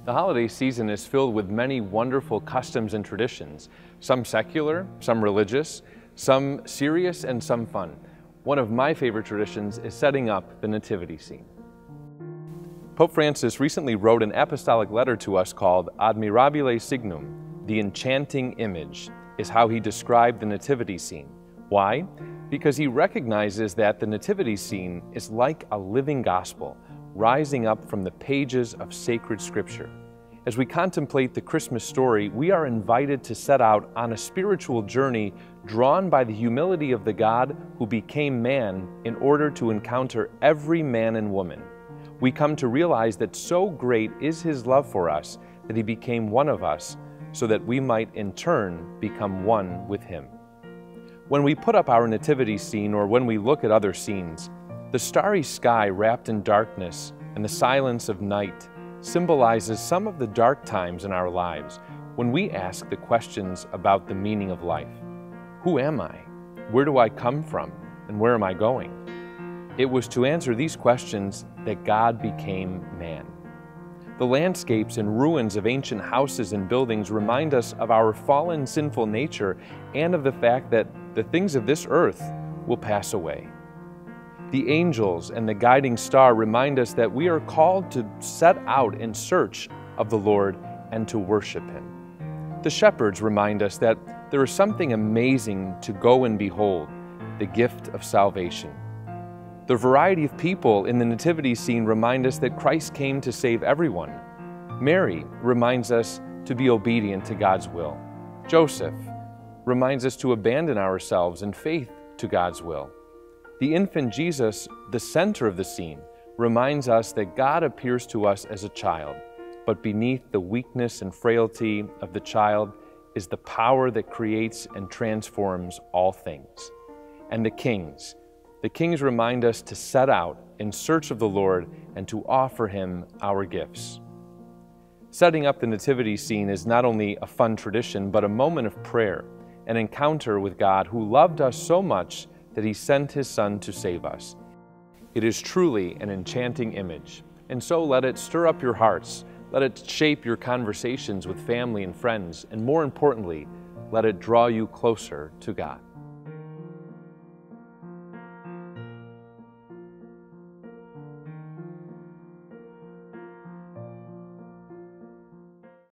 The holiday season is filled with many wonderful customs and traditions, some secular, some religious, some serious, and some fun. One of my favorite traditions is setting up the nativity scene. Pope Francis recently wrote an apostolic letter to us called Admirabile Signum, the enchanting image, is how he described the nativity scene. Why? Because he recognizes that the nativity scene is like a living gospel, rising up from the pages of sacred scripture. As we contemplate the Christmas story, we are invited to set out on a spiritual journey drawn by the humility of the God who became man in order to encounter every man and woman. We come to realize that so great is his love for us that he became one of us so that we might in turn become one with him. When we put up our nativity scene or when we look at other scenes, the starry sky wrapped in darkness and the silence of night symbolizes some of the dark times in our lives when we ask the questions about the meaning of life. Who am I? Where do I come from? And where am I going? It was to answer these questions that God became man. The landscapes and ruins of ancient houses and buildings remind us of our fallen, sinful nature and of the fact that the things of this earth will pass away. The angels and the guiding star remind us that we are called to set out in search of the Lord and to worship him. The shepherds remind us that there is something amazing to go and behold, the gift of salvation. The variety of people in the nativity scene remind us that Christ came to save everyone. Mary reminds us to be obedient to God's will. Joseph reminds us to abandon ourselves in faith to God's will. The infant Jesus, the center of the scene, reminds us that God appears to us as a child, but beneath the weakness and frailty of the child is the power that creates and transforms all things. And the kings remind us to set out in search of the Lord and to offer him our gifts. Setting up the nativity scene is not only a fun tradition, but a moment of prayer, an encounter with God who loved us so much that he sent his Son to save us. It is truly an enchanting image, and so let it stir up your hearts, let it shape your conversations with family and friends, and more importantly, let it draw you closer to God.